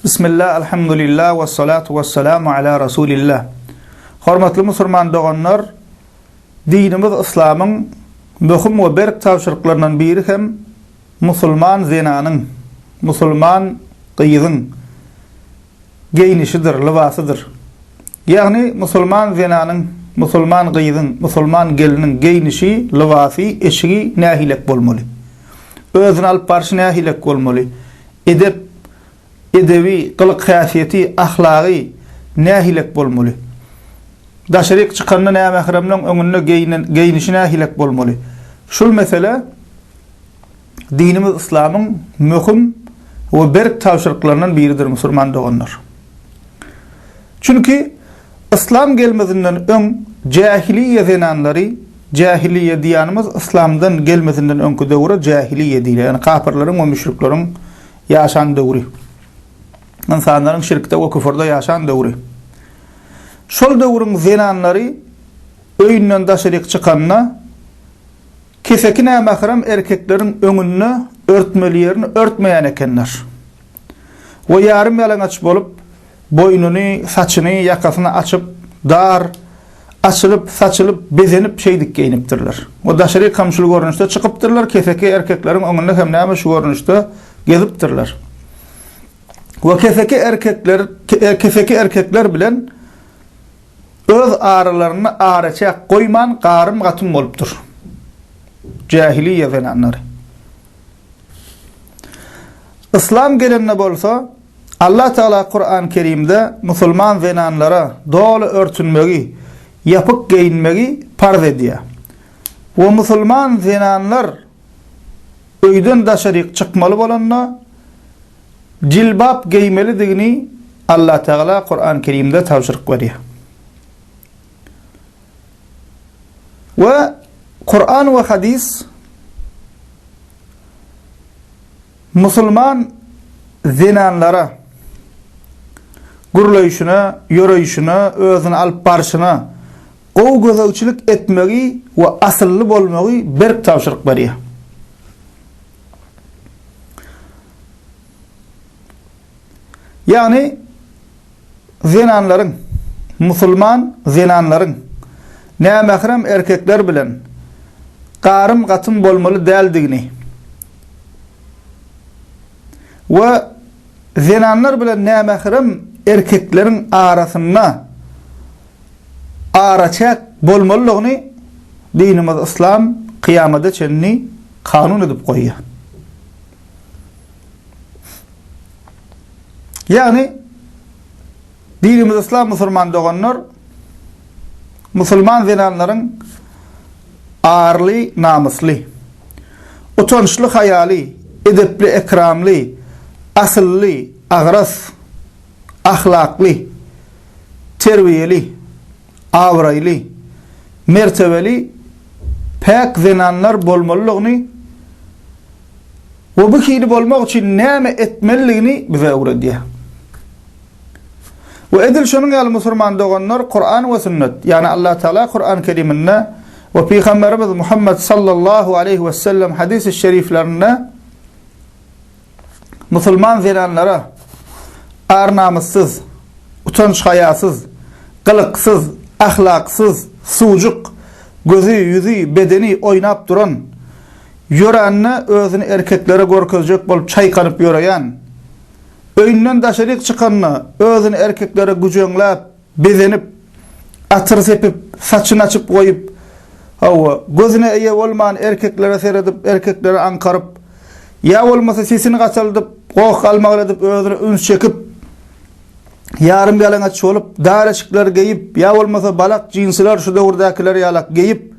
Bismillah, alhamdulillah, ve salatu ve selamu ala Rasulillah. Hormatly musulman doganlar, dinimiz İslam'ın möhüm ve berk tawşyryklaryndan biri hem musulman zenanyň, musulman gyzyň geýnişidir, libasydyr. Ýagny musulman zenanyň, musulman gyzyň, musulman geliniň geýnişi, libasy, eşigi nähilek bolmaly. Özüni alyp barşy nähilek bolmaly. Edebi, kılık hasiyeti, ahlaki nähilek bolmaly. Daşaryk çykanda näme-häramnyň öňünde geýnişi nähilek bolmaly. Şol mesele dinimiz İslam'yň möhüm we berk tawşyryklaryndan biridir musulman doganlar. Çünki İslam gelmezinden öň jahiliýe zenanlary, jahiliýe diýanymyz İslamdan gelmezinden öňkü döwre jahiliýe diýiler. Yani kafirlaryň we müşriklaryň ýaşan döwri. İnsanların şirkte ve küfürde yaşan döwri. Şol döwrüň zenanlary öýünden daşaryk çykanna kesekine mahram erkekleriň öňünde örtmelilerini örtmeýän ekenler. We ýarym ýalaňaç bolup boynuny, saçyny, ýakasyny açyp, dar açylyp, saçylyp, bezenip şeýdik geýnipdirler. O daşaryk hem şol görnüşde çykypdyrlar, keseki erkekleriň öňünde hem näme şu görnüşde gezipdirler. Ve keseki erkekler bilen öz aralarını araçak koyman qarım gatym bolupdur. Jahiliýe zenanlary. İslam gelenine bolsa Allah Taala Kur'an-ı Kerim'de musulman zenanlara dolu örtünmegi, yapık giyinmegi farz edýär. O musulman zenanlar öýden daşaryk çykmaly bolanna jilbab giymeli digini Allah Teala Kur'an-ı Kerim'de tawşyryk berýär. Ve Kur'an ve hadis musulman zenanlara gurulaýyşyna, ýöreýişine, özüni alyp barşyna gowy gözegçilik etmegi we asylly bolmagy berk tawşyryk berýär. Yani zenanların, musulman zenanların näme-häram erkekler bilen qarym gatym bolmaly däldigini we zenanlar bilen näme-häram erkekleriň arasynda araçak bolmalylygyny dinimiz İslam kıyamada çenni kanun edip goýýar. Yani dinimiz İslam musulman doganlar musulman zenanlaryň arly, namusly, utançly hayaly, edepli, ekramly, asylly, agras, ahlakly, terbiyeli, awraýly, mertebeli, pek zenanlar bolmalylygyny we bu kiri bolmak üçin näme etmeliligini bize öwredýär. Ve edil şonun ýaly musulman doganlar Kur'an ve sünnet, yani Allah Teala Kur'an-ı Kerim'inde ve Peygamberimiz Muhammed sallallahu aleyhi ve sellem hadis-i şeriflerinde musulman zenanlara arnamussuz, utanç hayasyz, kılıksız, ahlaksız, sucuk, gözü, yüzü, bedeni oynap duran, ýörenne özüni erkeklere gorkezjek bolup çaýkanyp ýöreýän, öýünden daşaryk çykanna özüni erkeklere güjeňläp, bezenip, atyr sepip, saçyny açyp goýup, gözüne eýe bolman erkeklere seredip, erkeklere ankaryp, ýa bolmasa sesini gaçaldyp, gok almagy edip, özüne üns çekip, ýarym ýalaňaç bolup, daraşyklar geyip, ýa bolmasa balak jinsler şu döwürdekiler ýalak geyip,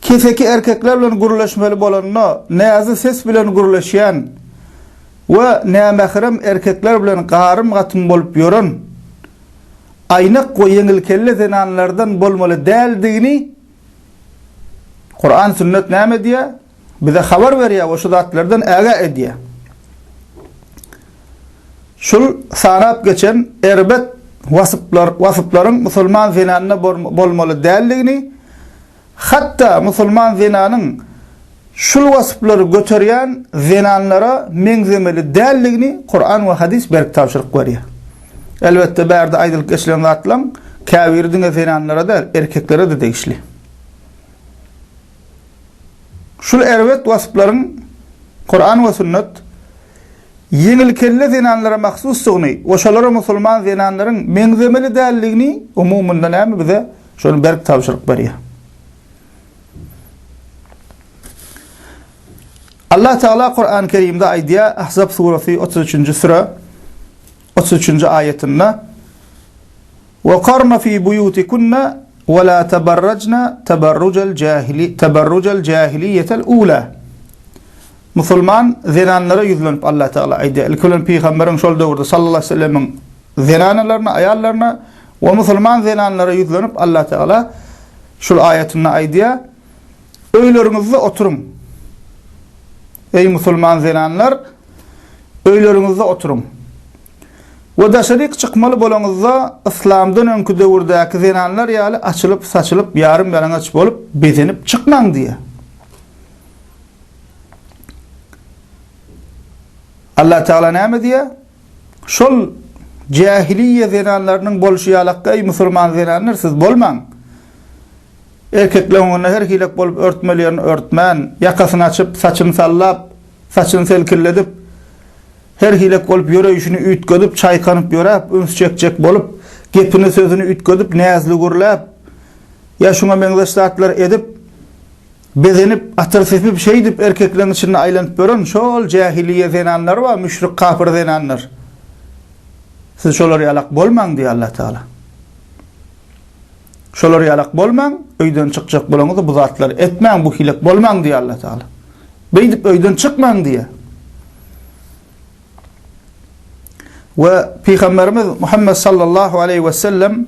keseki erkekler bilen gurulaşmaly bolanna, näze ses bilen gurulaşýan we näme-häram erkekler bilen qarym gatym bolup ýören, aýnak we ýeňil kelle zenanlardan bolmaly däldigini Kur'an sünnet näme diýär? Bize habar berýär we şu zatlardan äga edýär. Şol sanap geçen erbet wasyplaryň musulman zenanyna bolmaly däldigini, hatta musulman zenanyň şul wasıplary göterýän zenanlara meňzemeli dälligini Kur'an we hadis berip tapşyryk berýär. Elbette bärde aýdylyp geçilen zatlar käbirdiň zenanlara da erkeklere de degişli. Şul erwet wasıplaryň Kur'an we sünnet yeňil kelle zenanlara mahsuslygyny, oşalara musulman zenanlaryň meňzemeli dälligini umumunda näme bize şonu berip tapşyryk berýär. Allah Teala Kur'an-ı Kerim'de aydiya Ahzab suresi 33. sura 33. ayetinde وَقَرْنَ فِي بُيُوتِكُنَّ وَلَا تَبَرَّجْنَ تَبَرُّجَ الْجَاهِلِيَّةَ الْأُولَى Musulman zenanlara yüzlenip Allah Teala aydiya. İlkülün Peygamberin şol döwürde sallallahu aleyhi ve sellem'in zenanlarına, ayarlarına ve musulman zenanlara yüzlenip Allah Teala şol ayetinde aydiya öýleriňizde oturun. Ey musulman zenanlar, öýleriňizde oturun. Ve daşaryk çykmaly bolaňyzda İslamdan öňkü döwürdäki zenanlar ýaly açylyp saçylyp ýarym ýalaňaç bolup bezenip çykmaň diýe. Allah Teala näme diýe? Şol jahiliýe zenanlarynyň bolşy ýalakda ey musulman zenanlar siz bolmaň. Erkekler onu her hilek bolup örtmelerini örtmän, yakasyny açyp, saçyny sallap, saçyny selkiledip, her hilek bolup ýöreýüşini üýtgedip, çaýkanyp ýörep, üns çekjek bolup, gepini sözünü üýtgedip, näzli gurlap, ýa şoňa meňzeşdatlar edip, bezenip, atyr sepip şey dip erkekleriň içinde aýlanyp ýören şol jahiliýe zenanlar we müşrik kafir zenanlar. Siz şolary ýalak bolmaň diýär Allah Taala. Şolary ýalak bolmaň, öýden çykjak bolaňyzda bu zatlary etmäň, bu hilek bolmaň diýär Allah Taala. Beýdip öýden çykmaň diýär. Ve Peygamberimiz Muhammed sallallahu aleyhi ve sellem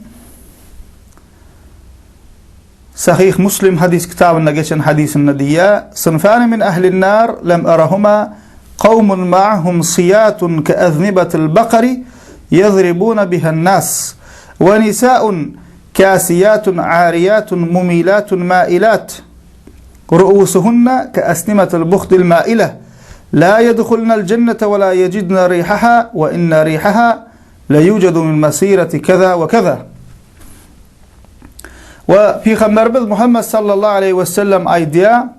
Sahih Muslim hadis kitabında geçen hadisinde diye sınfani min ehlin nar lem arahuma kavmun ma'ahum siyatun ke eznibatil bakari yadribuna bihan nas ve nisa'un kasiyatun ariyatun mumilatun mailat ru'usuhunna ke asnimatil bukhtil ma'ilah la yedkhulnal cennete ve la yecidna rihaha ve inna rihaha la yucadu min masirati kaza ve kaza. Ve Peygamberimiz Muhammed sallallahu aleyhi ve sellem aydiya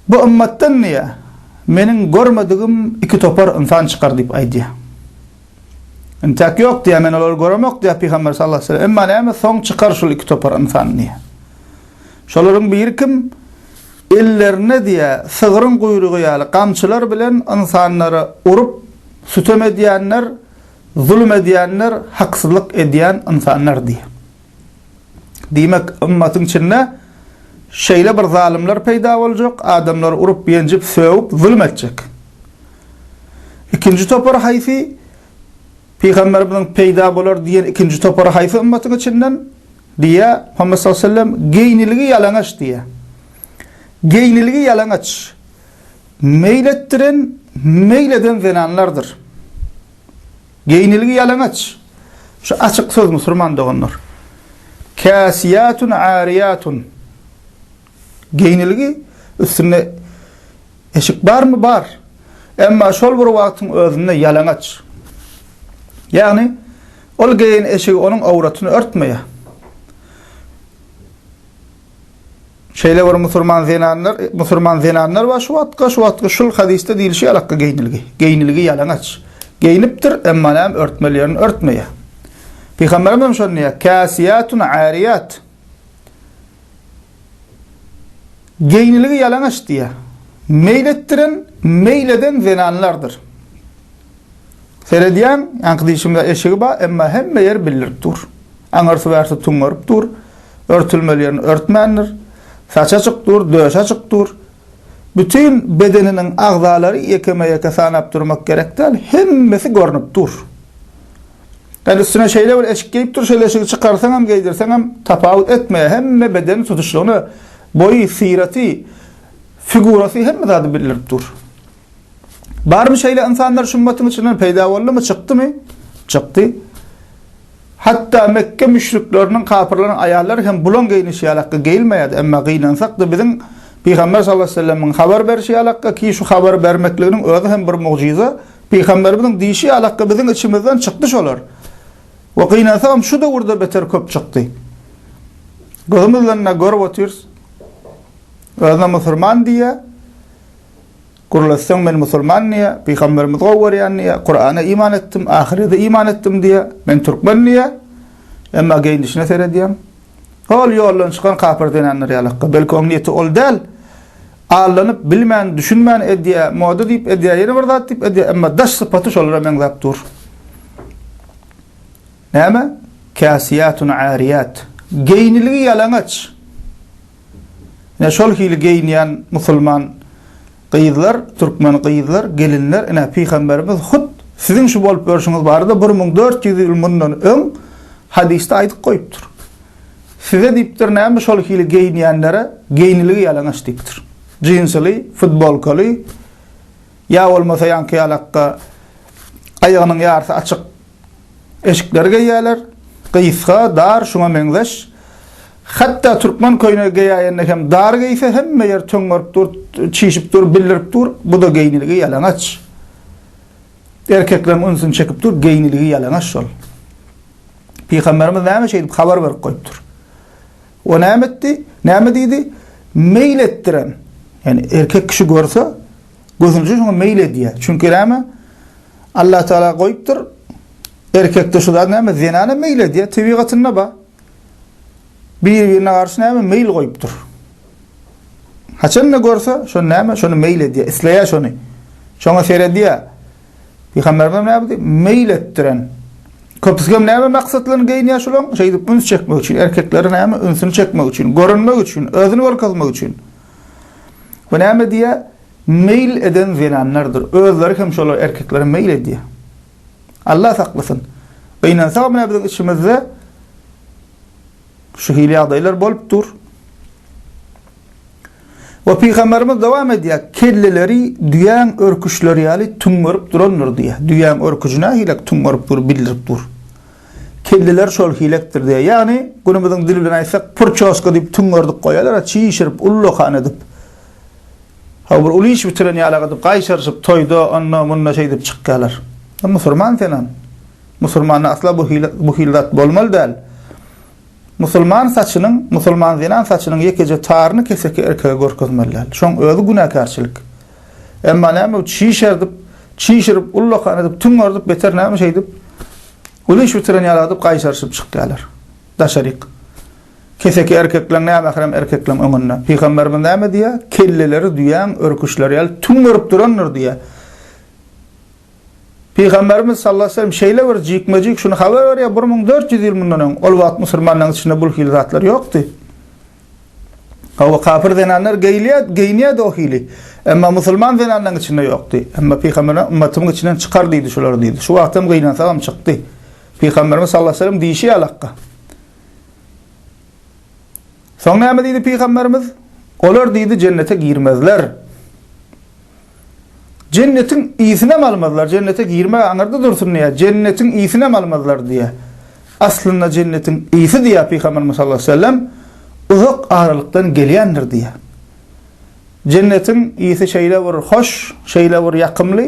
bu ümmetten niye menin görmediğim iki topar insan çıkar deyip aydiya. İntak yok diye men olar görmek diye Peygamber sallallahu aleyhi ve sellem emma näme son çıkar şol iki topar insan niye. Şolaryň bir kim ellerine diye sığırın kuyruğu ýaly kamçılar bilen insanları urup sütem edýänler, zulm edýänler, haksızlık edýän insanlar diye. Demek ümmetin içinde şeýle bir zalimler peýda boljak, adamlar urup ýenjip söwüp zulm etjek. İkinji topar haýsy Peygamber bilen peýda bolar diýen ikinji topar haýsy ümmetin içinden diye Muhammed sallallahu aleyhi ve sellem geýniligi ýalaňaç diye. Geýniligi ýalaňaç meýletdiren, meýleden zenanlardır. Geýniligi ýalaňaç. Şu açyk söz musulman doganlar. Kasiyatun ariyatun. Geýniligi üstünde eşik barmy? Bar. Emma şol bir wagtyň özünde ýalaňaç. Yani ol geýin eşigi onuň awratyny örtmeýär. Şeýle bir musulman zenanlar we şu wagtga şol hadiste diýilşi ýalakka geýniligi. Geýniligi ýalaňaç. Geýnipdir emma näme örtmelerini örtmeýär. Peygamberimiz şonu diýär, kasiyatun ariyat. Geýniligi ýalaňaç diýär. Meýletdiren, meýleden zenanlardır. Serediýän, ýankydyşymda eşigi bar, emma hemme ýer bildirip dur. Aňarsy berse tuňaryp dur. Örtülmelerini örtmändir. Saç açykdyr, döş açykdyr. Bütün bedeniniň agzalary ýekeme-ýeke sanap durmak gerek däl, hemmesi görnüp dur. Yani üstüne şeýle bir eşik giyip dur, şeýle eşigi çykarsaň hem giydirseň hem tapawut etmeýär. Hemme bedeni tutuşlugyny, boyu, sirati, figurasy hemme zady bildirip dur. Barmy şeýle insanlar şu ümmetin içinden peýda boldymy, çykdymy? Çykdy. Hatta Mekke müşriklerinin, kafirlerin ayarları hem bulan giyinişi ýalakka giyilmeýärdi. Emma giyinensek de bizim Peygamber sallallahu aleyhi ve sellem'in haber berişi alakka ki şu haber bermekliginin özü hem bir mucize. Peygamberimizin dişi alakka bizim içimizden çıkmış olur. Ve kıynasam şu da orada beter köp çıktı. Gözümüzden görüp otuyoruz. Özüne Müslüman diye, kurulasın ben Müslüman diye, Peygamberimiz gavuriyan diye, Kur'an'a iman ettim, ahirete iman ettim diye, ben Türkmen diye, ama geyindişine seyrediyem. Ol yoldan çıkan kafir denenleri alakka. Belki onun niyeti ol del. Ağlanıp, bilmeyen, düşünmeyen ediye, moda deyip ediye, yeni bir zat deyip ediye, ama daş sıfatı şolura men zat dur. Neyme? Kasiyatun ariyat. Geyniliği yalanaç. Ne şol hili geyniyen Müslüman kıyıdlar, Türkmen kıyıdlar, gelinler, ne Peygamberimiz hut sizin şu bolup görüşünüz barada 1400 yıl bundan ön hadiste aydık koyuptur. Size deyiptir neyme şol hili geyniyenlere geyniliği yalanaç deyiptir. Cinsili, futbol kolu, ya olmasa yankı yalakka ayağının yarısı açık eşikleri geyerler, kıyıska, dar, şuna menzeş. Hatta Türkmen köyüne geyayenler hem dar geyse hem meğer töngörüp dur, çişip dur, bildirip dur, bu da geyniliği yalanaç. Erkeklerin unsunu çekip dur, geyniliği yalanaç ol. Peygamberimiz neyme şeydi, haber verip koyuptur. O neyme meyil ettiren. Yani erkek kişi görse, gözünüzü şuna meyil ediyor. Çünkü neyme? Allah Teala koyuptur, erkekte şu da neyme? Zinana meyil ediyor, tebigatına bak. Birbirine karşı neyme? Meyil koyuptur. Haçan ne görse, şunu neyme? Şunu meyil ediyor, islaya şunu. Şuna seyrediyor. Peygamberimiz ne yaptı? Meyil ettiren. Köpüskem neyme maksatlarını geyiniyor şulan? Şeydi, üns çekmek için, erkeklerin neyme? Ünsünü çekmek için, görünmek için, özünü korkazmak için. Bu neyme diye? Meyil eden zinanlardır. Özleri hem şolar erkeklere meyil ediyor. Allah saklasın. Ve inansam ne bizim içimizde şu hili adaylar bolup dur. Ve Peygamberimiz devam ediyor. Kelleleri düyan örküşleri yali tüngörüp duranlar diye. Düyan örkücüne hilek tüngörüp dur, bildirip dur. Kelleler şol hilektir diye. Yani günümüzün dilinden aysak pırçoska deyip tüngördük koyarlar. Çiğişirip ullokan edip. Ha bir ulu iş bitiren yalak edip kayşarışıp toyda onunla bununla şey edip çıkkalar. Müslüman senan. Müslümanın asla bu hildat bolmalı değil. Müslüman zinan saçının yekece tarını keseki erkeğe görkezmeliler. Şoň özü günahkarçylyk. Emma näme çiğişirip ullokan edip tüngördüp beter näme şey edip ulu iş bitiren yalak edip kayşarışıp çıkkalar. Daşaryk. Keseki erkekler näme ahrem erkekler öňünde. Peygamberimiz näme diýär? Kelleleri duyan örküşleri ýaly tüngörüp duranlar diýär. Peygamberimiz sallallahu aleyhi ve sellem şeyle bir jikmejik şunu haber ver ya 1400 yıl bundan öň ol wagt musulmanlaryň içinde bu hil zatlar ýokdy. Hawa kafir denanlar geyniýär o hili. Emma musulman denanlaryň içinde ýokdy. Emma Peygamber ummatynyň içinden çykar diýdi şolar diýdi. Şu wagtym geynansam çykdy. Peygamberimiz sallallahu aleyhi ve sellem diýişi alakka. Soňra näme diýdi Peygamberimiz? Olar diýdi cennete girmezler. Cennetin iyisine mi almazlar? Cennete girme anırda dursun ya. Cennetin iyisine mi almazlar diye. Aslında cennetin iyisi diye Peygamberimiz sallallahu aleyhi ve sellem uzak ağırlıktan geliyendir diye. Cennetin iyisi şeyle vur hoş, şeyle vur yakımlı,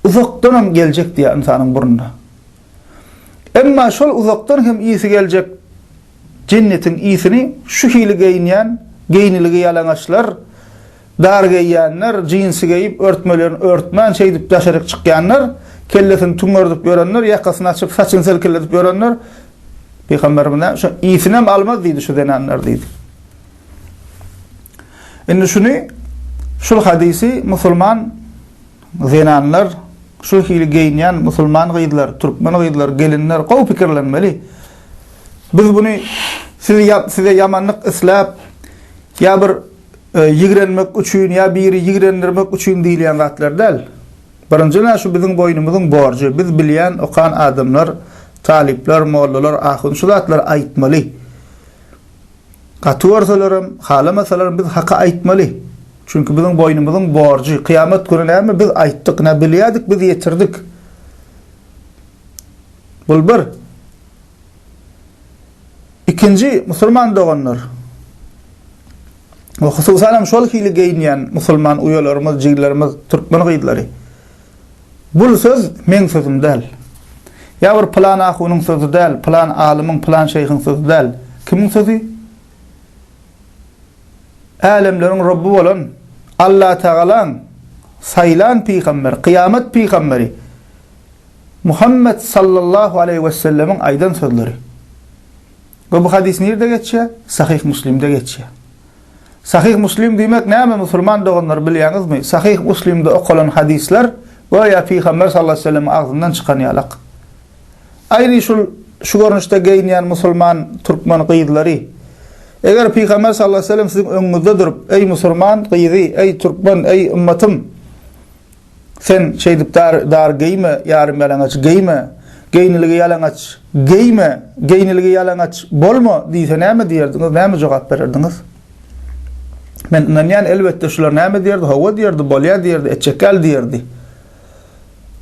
uzaktan hem gelecek diye insanın burnuna. Emma şol uzaktan hem iyisi gelecek cennetin iyisini şu hili geyniliği yalanaçlar, dar geyýänler, jinsi geyip örtmelerini örtmän şey dip daşaryk çykýanlar, kellesini tüngördüp ýörenler, ýakasyny açyp saçyny selkeledip ýörenler. Peygamberimiz şu iyisini hem almaz diýdi şu denanlar diýdi. Indi şul hadisi musulman zenanlar, şu hili geyinýän musulman gydlar, türkmen gydlar, gelinler gowy pikirlenmeli. Biz bunu size yamanlyk islap ya bir yigrenmek üçin ya biri yigrendirmek üçin diýilen zatlar däl. Birinjiden şu bizim boynumyzyň borjy. Biz bilýän okan adamlar, talipler, mollalar, ahun şu zatlar aýtmaly. Gatuwarsalaram, halamasalar biz haka aýtmaly. Çünkü bizim boynumyzyň borjy. Kıyamet günü näme biz aýtdyk, ne bilýärdik, biz ýetirdik. Bul bir. İkinci, musulman doğanlar. O hususan şol hili giyinýän musulman uýalarymyz, jiglerimiz, türkmen gyýdylary. Bu söz men sözüm däl. Ya bir plan ahunyň sözü däl, plan alymyň, plan şeýhin sözü däl. Kimiň sözü? Alemleriň Rabbi bolan Allah Taala saylan peýgamber, kıyamet peýgamberi Muhammed sallallahu aleyhi ve sellemin aydan sözleri. Bu hadis nerede geçiyor? Sahih Müslim'de geçiyor. Sahih Müslim demek näme musulman doganlar bilýäňizmi? Sahih Müslim'de okulan hadisler goýa peýgamber sallallahu aleyhi ve sellem ağzından çykan ýalak. Aýry şu görnüşde giyinýän musulman türkmen gyýdylary. Eger peýgamber sallallahu aleyhi ve sellem siziň öňüňizde durup, "Ey musulman gyýdy, ey türkmen, ey ümmetim, sen şeydip dar giyme, yarım yalanaç giyme, geyniligi yalanaç giyme, geyniligi yalanaç bolma" diýse näme diýerdiňiz, näme jogap bererdiňiz? Men inanýan elbetde şular näme diýerdi? Hawa diýerdi, bolýa diýerdi, etçekal diýerdi.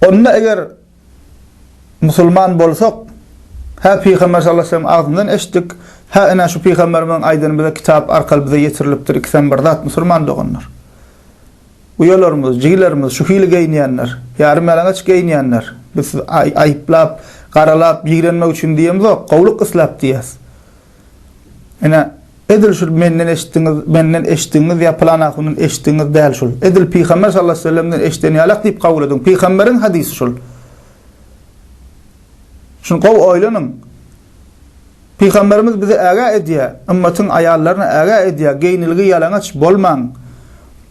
Onda eger musulman bolsak, ha peýgamber sallallahu aleyhi ve sellem ağzından eşitdik, ha ana şu peýgamberiň aýdyny bize kitap arkaly bize ýetirilipdir, ikisen bir zat musulman doganlar. Uyalarımız, jiglerimiz, şu hili giyinýänler, yarım yalanaç giyinýänler, biz aýyplap, garalap, ýigrenmek üçin diýemiz, gowluk islap diýäs. Ene edil şu menden eşitdiňiz ýa plan ahynyň eşitdiňiz däl şol. Edil peýgamber sallallahu aleyhi ve sellemden eşitdiň ýalak diýip kabul ediň. Peýgamberiň hadisi şol. Şunu gow oýlanyň. Peýgamberimiz bize äga edýär, ümmetin aýallaryna äga edýär, geýniligi ýalanaç bolmaň.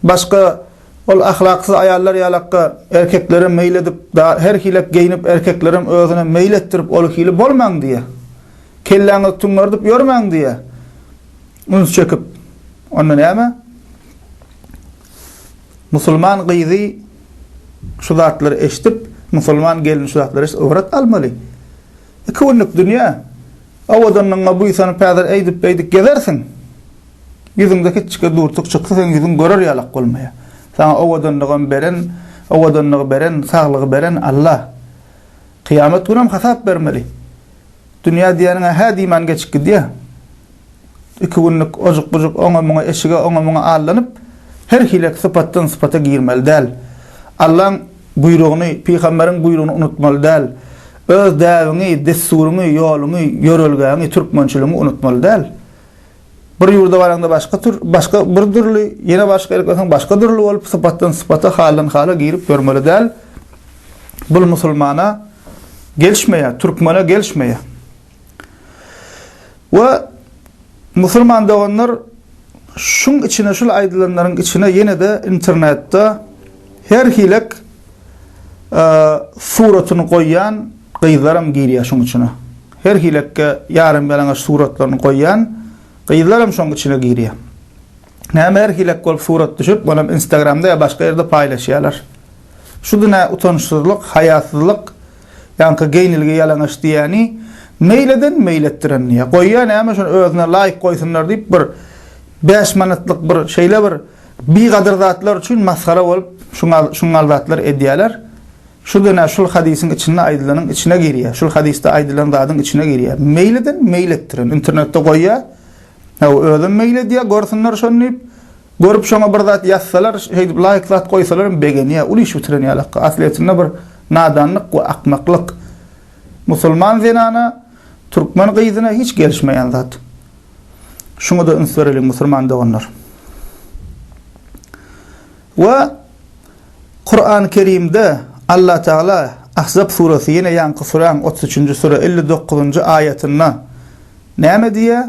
Başga ol ahlaksyz ayallar ýalakka erkeklere meýledip, her hilek geyinip erkeklerim özüne meýletdirip ol hili bolmaň diýe. Kelläňi tuňardyp ýörmäň diýe. Uns çekip onda näme? Musulman gyýdy şu zatlary eşitip, musulman gelin şu zatlary öwret almaly. Iki günlük dünýä. Awadannyň abuýsany päder eýdip gezersiň. Ýüzüňdeki çyka durtuk çyksa sen ýüzüň görer ýalak bolmaýar. Sana owadanlygy beren, saglygy beren Allah. Kıyamet günüm hasap bermeli. Dünýä diýeniňe ha diýman geçip gidýär. Iki günlük ojuk-bujuk oňa-muňa eşige oňa-muňa allanyp, her hilek sypatdan sypata girmeli däl. Allah'ın buyrugyny, peýgamberiň buyrugyny unutmaly däl. Öz däwiňi, desturuny, ýoluny, ýörelgäňi, türkmençiligi unutmaly däl. Bir ýurda baranda başga bir türlü, ýene başga erkekden başga türlü bolup sypatdan sypata haldan hala girip görmeli däl. Bul musulmana gelişmeýär, türkmene gelişmeýär. We musulman doganlar şuň içine, şul aýdylanlaryň içine ýene de internetde her hilek suratyny goýýan gyýdlarym girýär şuň içine. Her hilekke ýarym bilen suratlaryny goýýan gyýdlarym şoň içine girýär. Näme her hilek bolup surat düşüp, bolam Instagramda ýa başga ýerde paýlaşýarlar. Şu dünä utançsyzlyk, haýatsyzlyk, ýa-ni geýniligi ýalanaç diýeni meýleden meýletdirenýär. Goýýan näme şonu özüne laýyk goýsunlar diýip bir 5 minutlyk bir şeýle bir bigadar zatlar üçin masxara bolup şuňal zatlar edýärler. Şu dünä şul hadisiň içine aýdylanyň içine girýär. Şul hadisde aýdylan zadyň içine girýär. Meýleden meýletdiren internetde goýýar. Özüm meýledýär, görsinler şonu diýip görüp şoňa bir zat ýazsalar, şeýdip laýyk zat goýsalar begenýär. Uly şu tirenýärler. Asliýetinde bir nadanlyk we akmaklyk. Musulman zenana türkmen gyýdyna hiç gelişmeýän zat. Şuňa da ünsvereli musulman doganlar. We Kur'an-ı Kerim'de Allah Teala Ahzab suresi yine yankı suran 33. sure 59. ayetinde näme diýär?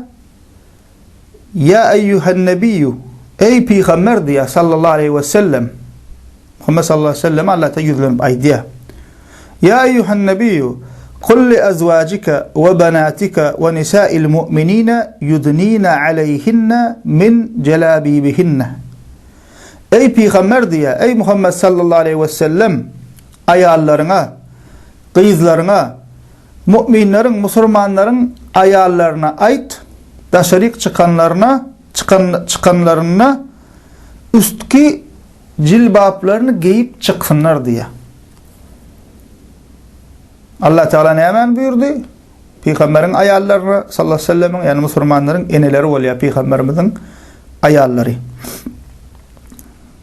Ya eyyuhan nebiyyü, ey peýgamber diýär sallallahu aleyhi ve sellem. Muhammed sallallahu aleyhi ve sellem Allah ta yüzlenip aýdýar. Ya eyyuhan nebiyyü, قل لأزواجك وبناتك ونساء المؤمنين يدنين عليهن من جلابيبهن. Ey peýgamber diýär, ey Muhammed sallallahu aleyhi ve sellem, aýallaryňa, gyzlaryňa, müminleriň, musulmanlaryň aýallaryna aýt, daşaryk çıkanlaryna üstki jilbaplaryny giyip çyksınlar diýär. Allah Teala näme buyurdy? Peýgamberiň aýallaryna sallallahu aleyhi ve sellemin, ýani musulmanlaryň eneleri bolýar peýgamberimiziň aýallary.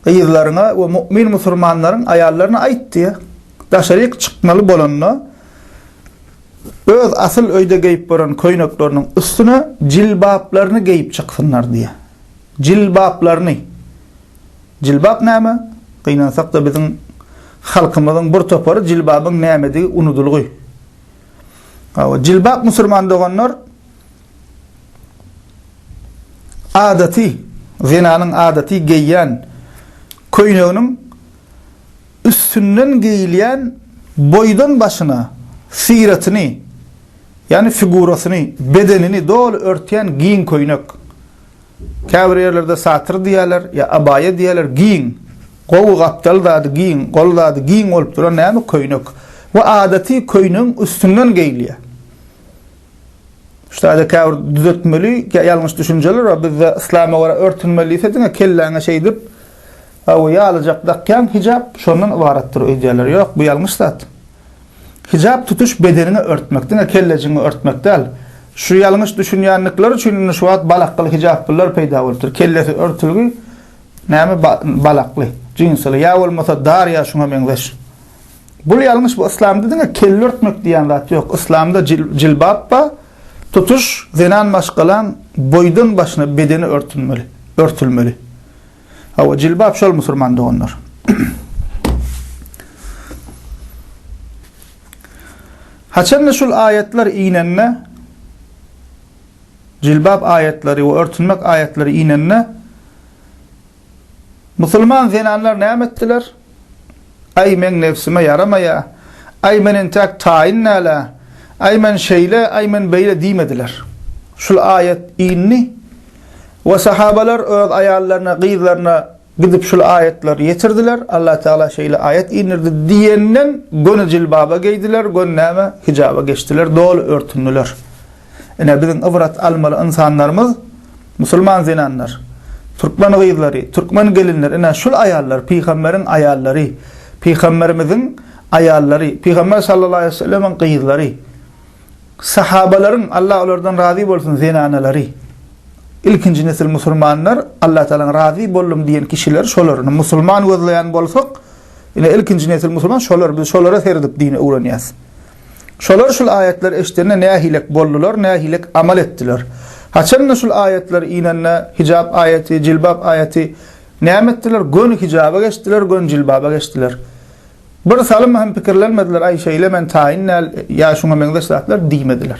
Ýyzlaryna we mümin musulmanlaryň aýallaryna aýtdy. Daşaryk çykmaly bolanna öz asyl öýde geyip boran köýneklerini üstüne jilbaplaryny geyip çyksınlar diýe. Jilbaplaryny. Jilbab näme? Gynansak da biziň halkymyzyň bir topary jilbabyň nämedigi unudulgy. Jilbab musulman doganlar adaty, zinanyň adaty geýýän köýneginiň üstünden giyilýän boydan başına siratini, yani figurasyny, bedenini dol örtýän giyin köýnek. Käbir ýerlerde satır diýerler, ya abaya diýerler, giyin. Gowy gapdal da giyin, golda giyin bolup duran näme köýnek. We adaty köýnüň üstünden giyilýär. Şurada käbir düzeltmeli, ýalňyş düşünjeler we bizde islama göre örtünmeli ise kelläňe şey dip o ýalajak dakkan hijab şondan ibaratdyr öýdýärler. Ýok, bu ýalňyş zat. Hijab tutuş bedenini örtmekden, kellejiňi örtmekden. Şu ýalňyş düşünýänlikler üçin şu wagt balakly hijablar peýda bolupdyr. Kellesi örtülgi näme balakly, jinsly ýa bolmasa dar ýa şoňa meňzeş. Bu ýalňyş, bu islam dediňe kelle örtmek diýen zat ýok. Islamda jilbab ba tutuş zenan maşgalan boydan başına bedeni örtülmeli. Hawa jilbab şol musulman doganlar. Haçan şol ayetler inenne jilbab ayetleri we örtünmek ayetleri inenne musulman zenanlar näme etdiler? Ay men nefsime yaramaya, ay men tak tayinnala, ay men şeyle, ay men beyle diýmediler. Şol ayet inni we sahabalar öz aýallaryna, gyzlaryna gidip şol ayetleri yetirdiler. Allah Teala şeýle ayet inirdi diýenden gönü jilbaba giydiler, gönü näme hijaba geçtiler, dol örtündiler. Ene biziň ibrat almaly insanlarymyz musulman zenanlar, türkmen gyzlary, türkmen gelinler, ene şol aýallar, peýgamberiň aýallary, peýgamberimiziň aýallary, peýgamber sallallahu aleyhi ve sellem'in gyzlary, sahabalaryň Allah olardan razy bolsun zenanalary. İlkinci nesil musulmanlar Allah Teala'nın razy boldum diyen kişiler şolaryny musulman gözleýän bolsak, ine ilkinci nesil musulman şolar, biz şolara serdip dini öwrenýäs. Şolar şol ayetler eşitene nähilek boldular, nähilek amal etdiler. Haçan şol ayetler inenne hijab ayeti, jilbab ayeti näme etdiler? Gön hijaba geçdiler, gön jilbaba geçdiler. Bir salym hem pikirlenmediler, ay şeýle men tayinnal ýa şoňa meňzeş zatlar diýmediler.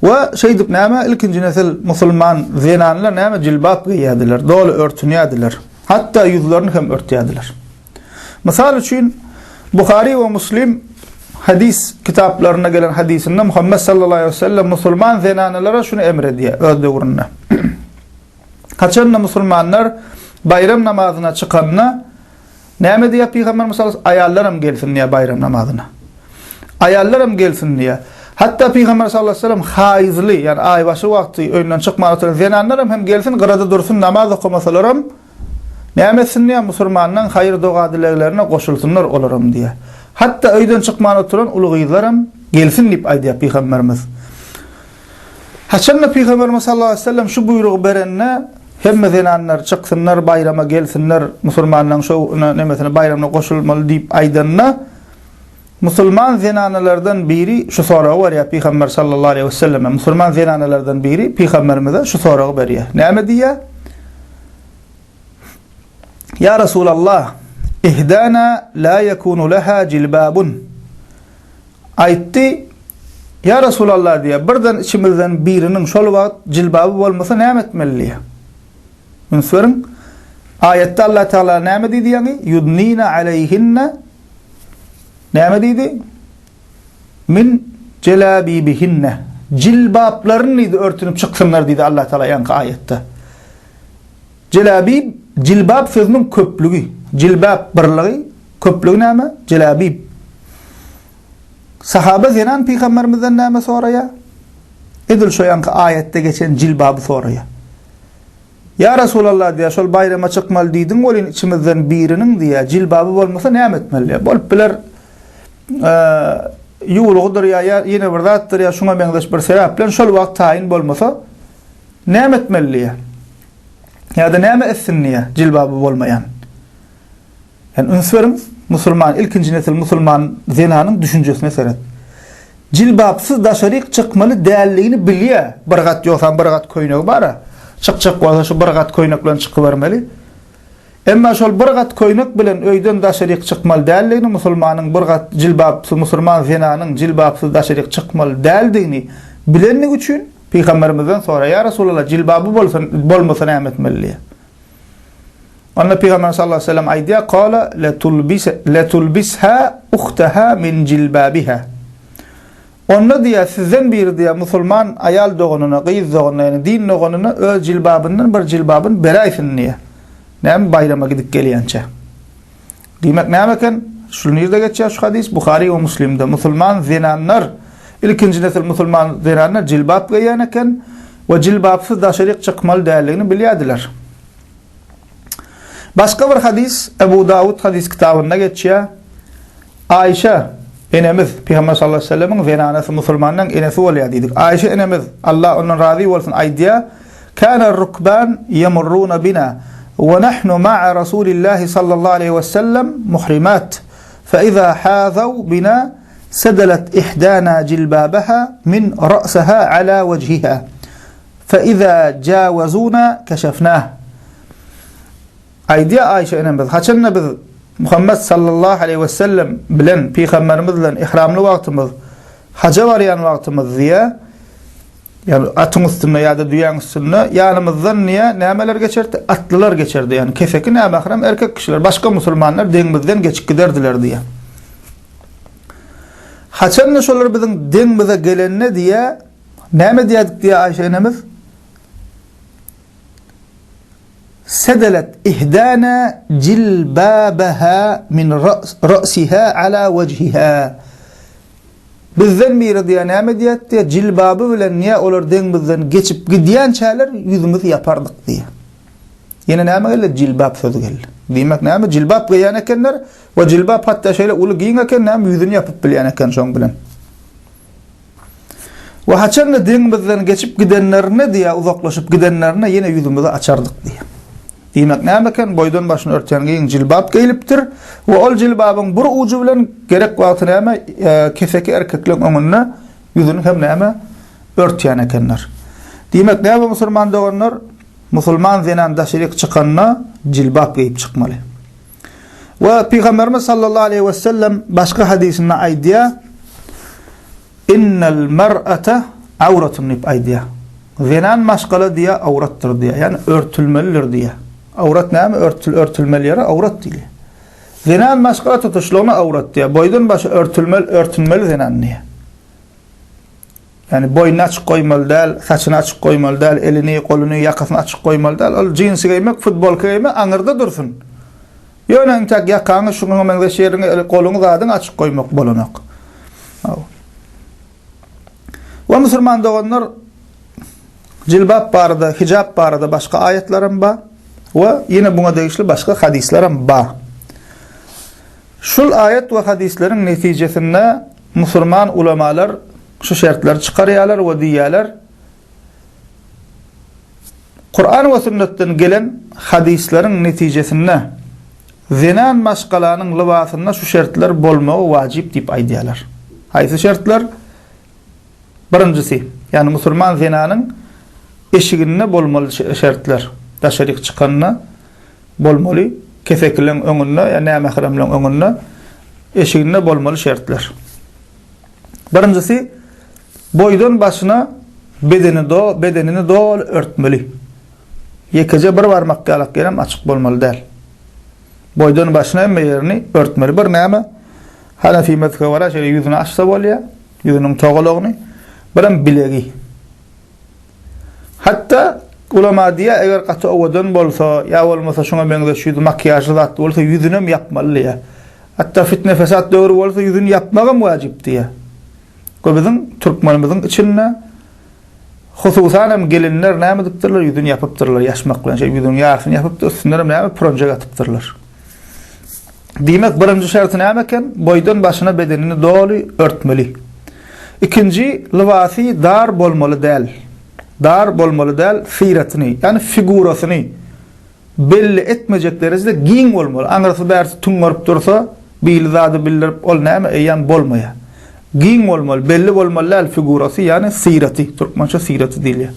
Ve şeydip näme ilkinci nesil musulman zenanlar näme jilbab giýýärdiler, dolu örtünýärdiler. Hatta ýüzlerini hem örtýärdiler. Misal üçin Buhari we Muslim hadis kitaplarına gelen hadisinde Muhammed sallallahu aleyhi ve sellem musulman zenanalara şunu emrediyor öz döwründe. Kaçan musulmanlar bayram namazyna çykanna näme diýip Peygamber Musa aýallaram gelsin diýe bayram namazyna. Aýallaram gelsin diýe. Hatta Peygamber sallallahu aleyhi ve sellem haizli, yani ay başı wagty öýünden çykmagy oturan zenanlaram hem gelsin gyrada dursun namaz okumasalaram näme etsin diýe musulmanlaryň hayır doga dileklerine goşulsunlar olaram diýe. Hatta öýden çykmagy oturan ulygyzlaram gelsin diýip aýdy Peygamberimiz. Haçan Peygamber sallallahu aleyhi ve sellem şu buyrugy berenne hemme zenanlar çyksınlar bayrama gelsinler musulmanlaryň şu nämetine bayramına goşulmaly diýip aýdanna musulman zenanalardan biri şu soragy berýär Peygamber sallallahu aleyhi ve sellem. Musulman zenanalardan biri Peygamberimize şu soragy berýär. Näme diýär? Ya Resulallah, ihdana la yakunu laha jilbabun. Aýtdy, ya Resulallah diýär, birden içimizden birinin şol wagt jilbaby bolmasa näme etmeli? Münsürün ayette Allah Teala näme diýdi ýani? Yudnina aleyhinna näme diýdi? Min jelabibihinna. Jilbablaryny örtünüp çyksınlar diýdi Allah Teala ýanky ayette. Jelabib, jilbab sözüniň köplügi. Jilbab birligi, köplügi näme? Jelabib. Sahaba zenan Peygamberimizden näme soraýar? Edil şu ýanky ayette geçen jilbaby soraýar. Ya Resulallah diýär, şol bayrama çykmaly diýdiň, bolyn içimizden birinin diýär, jilbaby bolmasa näme etmeli? Bolup biler ýuwlugydyr ýa ýene bir zatdyr ýa şoňa meňzeş bir sebäp bilen şol wagt taýin bolmasa näme etmeli? Ya da näme etsin niye jilbabı bolmayan. Yani ünsverin Musulman, ilkinci nesil Musulman zinanın düşüncesine seret. Jilbabsız daşaryk çıkmalı dälligini bilýär. Bir gat ýoksa bir gat köýnek bara. Çık bolsa şu bir gat köýnek bilen çykyp bermeli. Emma şol bir gat köýnek bilen öýden daşaryk çıkmaly dälligini musulmanyň bir gat jilbabsız musulman zinanyň jilbabsız daşaryk çıkmaly däldigini bilenlik üçin Peygamberimizden sonra ya Resulullah jilbabı bolmasa näme etmeli? Anna Peygamber sallallahu aleyhi ve sellem aýdýar: "Qala la tulbisha ukhtaha min jilbabiha." Onda diýär sizden biri diýär musulman aýal dogynyna, gyýyz dogynyna, ýani din dogynyna öz jilbabyndan bir jilbabyn beräýsin diýär. Näme bayrama gidip gelýänçe. Diýmek näme eken? Şu nirde geçýär şu hadis Buhari we Muslimde. Musulman zinanlar, ilkinji nesil musulman zinanlar jilbab giýen eken we jilbabsyz daşaryk çykmaly däldigini bilýärdiler. Başka bir hadis Ebu Davud hadis kitabında geçiyor. Ayşe enemiz Peygamber sallallahu aleyhi ve sellem'in zinanası musulmandan enesi bolýar diýdik. Ayşe enemiz Allah ondan razı bolsun aýdýar: "Kana rukban yamurruna bina ve nahnu ma'a Rasulillah sallallahu aleyhi ve sellem muhrimat. Fa iza hazaw bina sadalat ihdana jilbabaha min ra'saha ala vejhiha. Fa iza jawazuna kashafnah." Aýdýar Ayşe enemiz, haçanna biz Muhammed sallallahu aleyhi ve sellem bilen Peygamberimiz bilen ihramly wagtymyz, haja barýan wagtymyz diýe, yani atyň üstünde ýa-da düýäň üstünde ýanymyzdan nämeler geçerdi? Atlylar geçerdi. Yani kefeki näme ahram erkek kişiler, başga musulmanlar deňbizden geçip giderdiler diýe. Haçanna şolar biziň deňbize gelenne diýe näme diýdik diýe Ayşe enemiz? Sedelet ihdana jilbabaha min ra'siha ala vejhiha. Bizden biri diýär näme diýär? Jilbabı bilen niýe olar deňbizden geçip gidýän çäler ýüzümizi yapardyk diýär. Ýene näme geldi? Jilbab sözi geldi. Diýmek näme? Jilbab giýen ekenler we jilbab hatda şeýle uly giýen eken näme ýüzüni yapyp bilýän eken şoň bilen. Ve haçanna deňbizden geçip gidenlerine diýär, uzaklaşyp gidenlerine ýene ýüzümizi açardyk diýär. Diýmek näme eken? Boýdan başyny örtýän jilbab giyilipdir we ol jilbabyň bir uju bilen gerek wagty näme kefeki erkekleň öňüne ýüzüni hem näme örtýän ekenler. Diýmek näme musulman doganlar musulman zinan daşaryk çykanyna jilbab giyip çykmaly. We Peygamberimiz sallallahu aleyhi ve sellem başka hadisinde aýdýar: "İnnel mer'ata awratun" diýip aýdýar. Zinan maşgala diýär awratdyr diýär. Yani örtülmelidir diýär. Awrat näme? Örtülmeli awrat diýär. Zinan maşgala tutuşlugyna awrat diýär. Boýdan başy örtülmeli zinan diýär. Yani boynu açyk goýmaly däl, saçyny açyk goýmaly däl, elini, goluny, ýakasyny açyk goýmaly däl. Ol jeans giymek, futbol giymek aňyrda dursun. Ýöne tak ýakany şuňa meňde şeýriňi goluňy zadyň açyk goýmak bolanak. Wa musulman doganlar jilbab barada, hijab barada başka ayetlerim ba ve yine buna değişli başka hadislerim ba. Şul ayet ve hadislerin netijesinde musulman ulemalar şu şertler çıkarýarlar we diýýärler: Kur'an ve sünnetten gelen hadislerin netijesinde zinan maşgalanyň libasynda şu şertler bolmagy wajip diýip aýdýarlar. Haýsy şertler? Birincisi, yani musulman zinanyň eşiginde bolmaly şertler. Daşaryk çykanyna bolmaly, kefekleň öňünde, ýani mahramlaryň öňünde eşiginde bolmaly şertler. Birincisi, boýdan başyna bedenini dol örtmeli. Ýekece bir barmak galak gelem açyk bolmaly däl. Boýdan başyna hem ýerini örtmeli. Bir näme? Hanafi mezhebi wara şeýle ýüzüni açsa bolýar, ýüzüniň togalygyny, bilen bilegi. Hatta ulama diýär, eger gaty owadan bolsa, ýa bolmasa şoňa meňde şu makyajy zat bolsa ýüzüni hem yapmaly ýa. Hatta fitne fesat döwrü bolsa ýüzüni yapmagam wajip diýär. Biziň türkmenimiziň içinde hususan hem gelinler näme dipdirler, ýüzüni yapypdyrlar, ýaşmak bilen şeý ýüzüni ýasyny yapyp üstüne näme projek atypdyrlar. Diýmek birinji şerti näme eken? Boýdan başyna bedenini doly örtmeli. İkinci, libasy dar bolmaly däl. Dar bolmaly däl, firatini, yani figurasyny, belli etmejek derecede giň bolmaly. Aňyrsy bärsi tuňgaryp dursa, biýli zady bildirip ol näme eýan bolmaýar. Giň bolmaly, belli bolmaly figurasy, ýani siraty, türkmençe siraty diýilýär.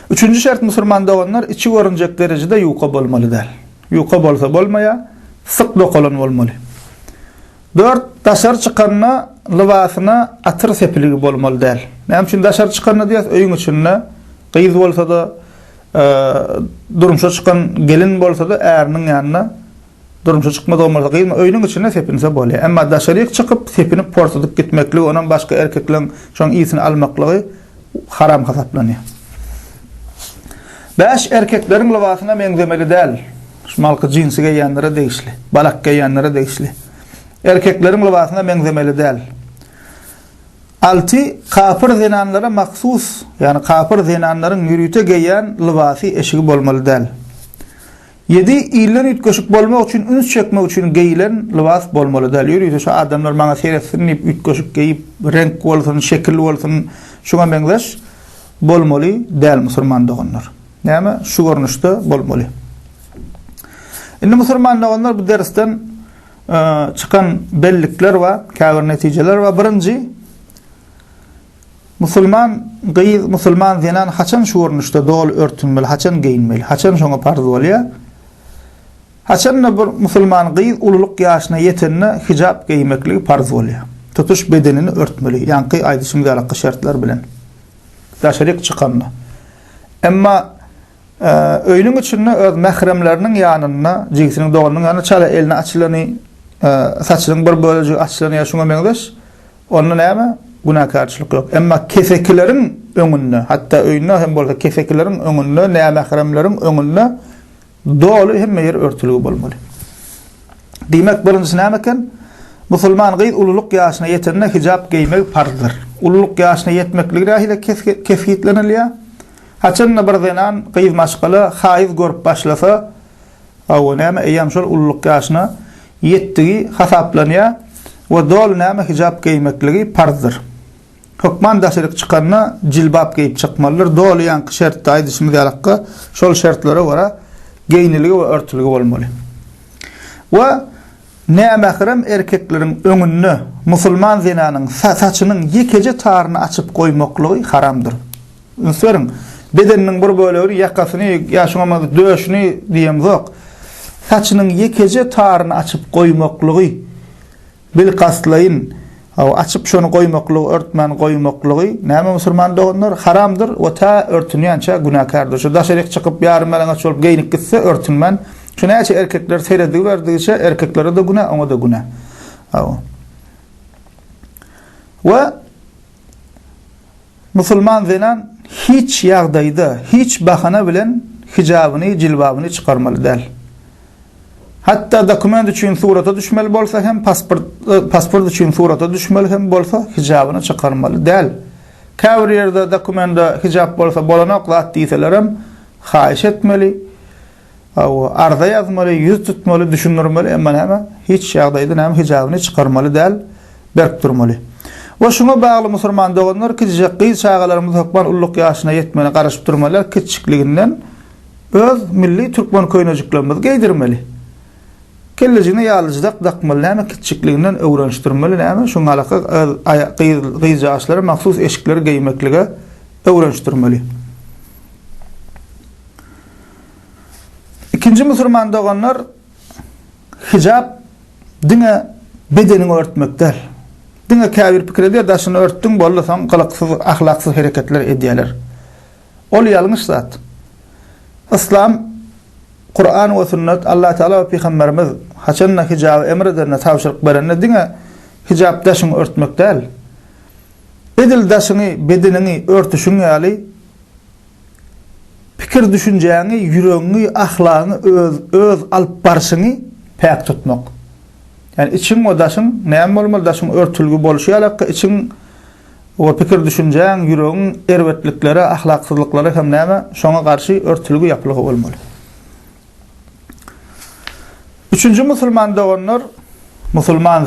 Üçüncü şert musulman doganlar içi görünjek derecede ýuka bolmaly däl. Ýuka bolsa bolmaýar, syk dokulan bolmaly. 4. Daşar çykanna libasyna atyr sepiligi bolmaly däl. Näme üçin daşar çykanna diýär? Öýüň içinde gyýyz bolsa da, durumşa çykan gelin bolsa da äriniň ýanyna durumşa çykmaz bolmasa gyýyz öýüň içinde sepinse bolýar. Emma daşaryk çykyp sepinip porsadyp gitmekli, onan başga erkekleň şoň ýysyny almaklygy haram hasaplanýar. 5. Erkekleriň libasyna meňzemeli däl. Şumalky jinsiga ýanlara degişli, balakka ýanlara degişli. Erkekleriň libasyna meňzemeli däl. 6. Kafir zinanlara maksus, yani kafir zinanlaryň ýürüýte geýän libasy eşigi bolmaly däl. 7. İllen ütköşük bolmak üçin, üns çekmek üçin geýilen libas bolmaly däl. Ýürüýte şu adamlar maňa seretsinip ütköşük geýip, renk bolsun, şekil bolsun, şuňa meňzeş bolmaly däl musulman doganlar. Näme? Şu görnüşde bolmaly. Indi musulman doganlar bu dersten çıkan bellikler we käbir netijeler we birinji musulman zinan haçan şu görnüşde dol örtünmeli, haçan giyinmeli, haçan şoňa farz bolýar. Haçan bir musulman gyýyz ululuk ýaşyna ýetenne hijab giýmekligi farz bolýar. Tutuş bedenini örtmeli, ýanky aýdyşymyza alaqy şertler bilen. Daşaryk çykanna. Emma öýüniň içinde öz mähremleriniň ýanyna, jigsiniň doganyň ýanyna çala elini açylany, saçlyň bir bölegi açylany ýaşuňa meňdeş, onda näme? Gunakarçylyk ýok. Emma kefekileriň öňünde, hatda öýünde hem bolsa kefekileriň öňünde, näme mähremleriň öňünde doly hemme ýer örtüligi bolmaly. Diýmek birinjisi näme eken? Musulman gyýyz ululuk ýaşyna ýetende hijab giýmek farzdyr. Ululuk ýaşyna ýetmeklige rahile kefiyetlenilýär. Haçanna bir zenan gyýyz maşgaly haýyz görüp başlasa, aw näme eýam şol ululuk ýaşyna ýetdigi hasaplanýar we dol näme hijab giýmekligi farzdyr. Hukman daşaryk çykanna jilbab giýip çykmalydyr. Dol ýanky şert aýdyşymyza alaqy şol şertlere gara geýniligi we örtüligi bolmaly. We näme mährem erkekleriň öňünde musulman zinanyň saçynyň ýekeje taryny açyp goýmaklygy haramdyr. Ünsüň bedeniniň bir bölegi ýakasyny ýaşyňa döşüni diýem zok. Saçynyň ýekeje taryny açyp goýmaklygy bil qasdlaýyn, açyp şonu goýmaklygy, örtmän goýmaklygy näme musulman doganlar haramdyr we ta örtünýänçe gunakardyr. Şu daşaryk çykyp ýarym melaňa çolup geýnip gitse örtünmän. Şunaça erkekler seyredilberdigiçe erkeklere de günah, ona da günah. Ve musulman zinan hiç ýagdaýda, hiç bahana bilen hijabyny, jilbabyny çykarmaly däl. Hatta dokument üçin surata düşmeli bolsa hem pasport üçin surata düşmeli hem bolsa hijabyny çykarmaly däl. Käbir ýerde dokumentda hijab bolsa bolanok zat diýselerem haýyş etmeli. Arda yazmaly, yüz tutmaly, düşünürmeli, emma näme hiç ýagdaýda näme hijabyny çykarmaly däl, berk durmaly. We şuňa bagly musulman doganlar kiçik çağalarymyz hukman ululuk ýaşyna ýetmeni garaşyp durmalylar, kiçikliginden öz milli türkmen köýnejiklerimizi geýdirmeli. Kelejine ýalyjydak dakmaly, näme kiçikliginden öwrenişdirmeli, näme şoňa alaqy gyýyz ýaşlary maksus eşikleri geýmeklige öwrenişdirmeli. İkinci musulman doganlar hijab dine bedenini örtmekdir. Dine käbir pikir eder, daşyny örtdüň bolsaň gylyksyz, ahlaksyz hereketler edýärler. Ol ýalňyş zat. İslam, Kur'an we sünnet, Allah Taala we Peygamberimiz haçanna hijab emredene tawşyryk berenne dine hijab daşyny örtmek däl. Edil daşyny, bedenini örtüşüň ýaly pikir düşünjäňi, ýüregiňi, ahlagyny öz alyp barşyny päk tutmak. Yani içiň we daşyň näme bolmaly, daşyň örtülgi bolşy ýaly, içiň we pikir düşünjäň, ýüregiň erwetlikleri, ahlaksyzlyklary hem näme şoňa garşy örtülgi ýapylygy bolmaly. Üçüncü musulman doganlar, musulman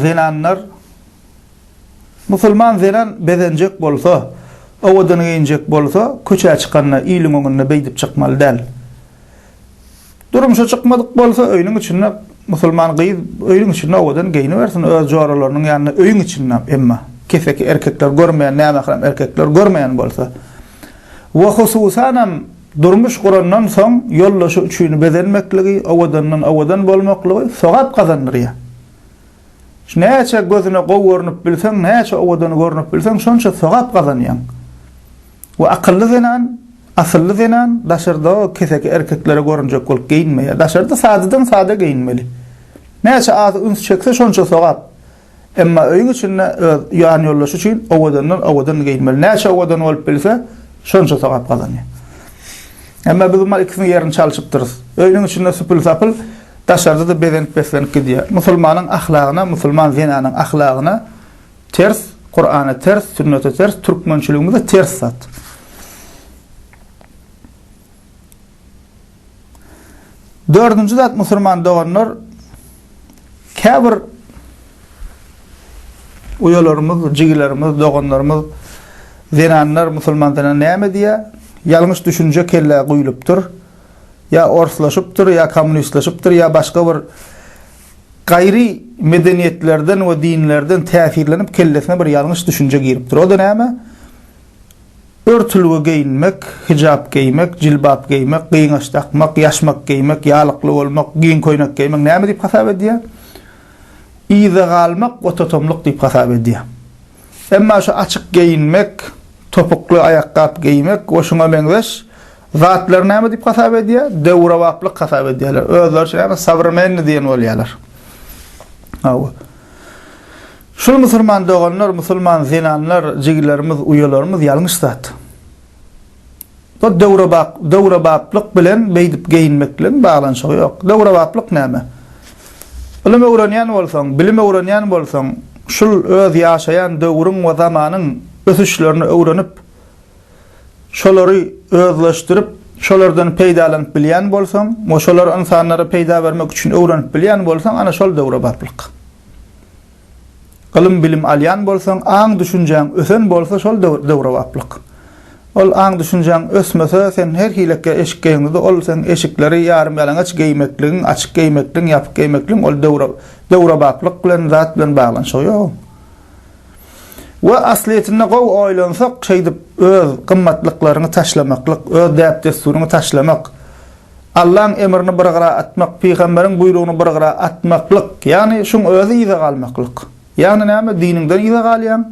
zinan bedenjek bolsa, owadan giyinjek bolsa, köçe çykanna ýylyň öňünde beýdip çykmaly däl. Durmuşa çıkmadık bolsa öýüniň içinde musulman gyýyp öýüniň içinde owadan geýnibersin öz joralarynyň ýanyna öýüň içinde emma keseki erkekler görmeýän näme haram erkekler görmeýän bolsa we hususan durmuş gurandan soň ýollaşy üçin bezenmekligi owadan bolmakligi sowap kazandyr. Näçe gözüne gowurnup bilseň, näçe owadan görnüp bilseň, şonça sowap kazanýan. We asylly zenen daşarda keseki erkeklere görünjek bolup giyinmeýär. Daşarda sadydan sada giyinmeli. Näçe az üns çekse şonça sowap. Emma öýüň içinde ýany ýollaş üçin owadan giyinmeli. Näçe owadan bolup bilse şonça sowap kazanýar. Emma biz mal ikisini ýerini çalyşyp durýar. Öýüň içinde süpül sapıl daşarda da bezenip gidýär. Musulmanyň ahlagyna, musulman zenanyň ahlagyna ters, Qur'ana ters, sünnete ters, türkmençiligimize ters sat. Dördüncü zat musulman doğanlar käbir uyalarımız, jigilerimiz, doğanlarımız, zenanlar musulmandana näme diýär? Ýalňyş düşünje kelle guýulypdyr. Ya orslaşypdyr, ya kommunistlaşypdyr, ya başga bir gayri medeniýetlerden we dinlerden täsirlenip kellesine bir ýalňyş düşünje giripdir. O da näme? Örtülüge giyinmek, hijab giymek, jilbab giymek, giyňaş takmak, ýaşmak giymek, ýalykly bolmak, giyin koýnak giymek näme diýip hasap edýär? Iýde galmak, ototomluk diýip hasap edýär. Emma şu açyk giyinmek, topukly ayakkap giymek, oşuňa beňzeş zatlar näme diýip hasap edýär? Döwrewaplyk hasap edýärler. Özleri näme sabrmen diýen bolýarlar. Awa. Şol musulman doğanlar, musulman zenanlar, jigilerimiz, uyalarımız ýalňyş zat. Bu döwrebaplyk bilen beýdip geyinmek bilen baglanşygy ýok. Döwrebaplyk näme? Bilim öwrenýän bolsaň, şol öz ýaşaýan döwrüň we zamanyň ösüşlerini öwrenip, şolary özleşdirip, şolardan peýdalanyp bilýän bolsaň, şolar insanlara peýda bermek üçin öwrenip bilýän bolsaň, ana şol döwrebaplyk. Ilim bilim alyan bolsaň, aň düşünjäň ösen bolsa şol döwrebaplyk. Ol aň düşünjäň ösmese sen her hileke eşik geýňde ol sen eşikleri ýarym ýalaňaç geýmekligiň, açyk geýmekligiň, ýapyk geýmekligiň ol döwrebaplyk bilen zat bilen baglanşygy ýok. We asliýetinde gow oýlansak şeýdip öz gymmatlyklaryny taşlamaklyk, öz däp desturuny taşlamak, Allah'ın emrini bir gara atmak, peýgamberiň buýrugyny bir gara atmaklyk, ýani şuň özi ýyza galmaklyk. Ýani näme diniňden ýyza galýan,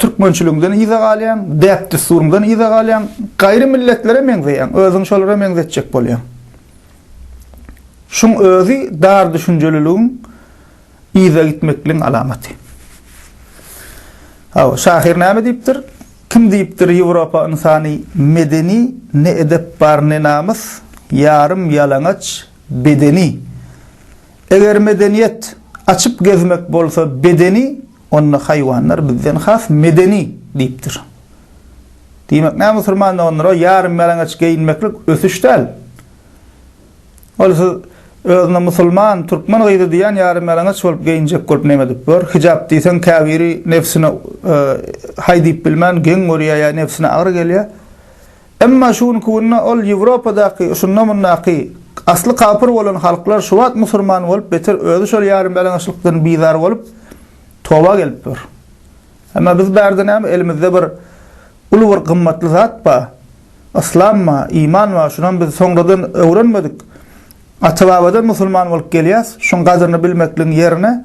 türkmençiligiňden ýyza galýan, däp desturuňdan ýyza galýan, gaýry milletlere meňzeýän, özüň şolara meňzetjek bolýan. Şuň özi dar düşünjeliligiň ýyza gitmekligiň alamaty. Şahir näme diýipdir? Kim diýipdir Ýewropa insany medeni, ne edep bar ne namys, ýarym ýalaňaç bedeni. Eger medeniýet açıp gezmek bolsa bedeni, onu hayvanlar bizden has medeni diýipdir. Diýmek näme musulman onlara ýarym ýalaňaç giyinmeklik ösüşdäl. Olsa özüne musulman, türkmen gyýdy diýen ýarym ýalaňaç bolup giyinjek bolup näme diýip ber? Hijab diýsen käbiri nefsine haýdyp bilmän, geň görýär, nefsine agyr gelýär. Emma şuň kunna ol Ýewropadaky, şunnamunnaky asly kapyr bolan halklar şu wagt musulman bolup beter özü şol ýarym ýalaňaçlykdan bizar bolup toba gelip ber. Emma biz bärde näme elimizde bir uly bir gymmatly zat ba, islamma, iman wa şundan biz soňradan öwrenmedik. Atababadan musulman bolup gelýäs, şoň gadyryny bilmekligiň ýerine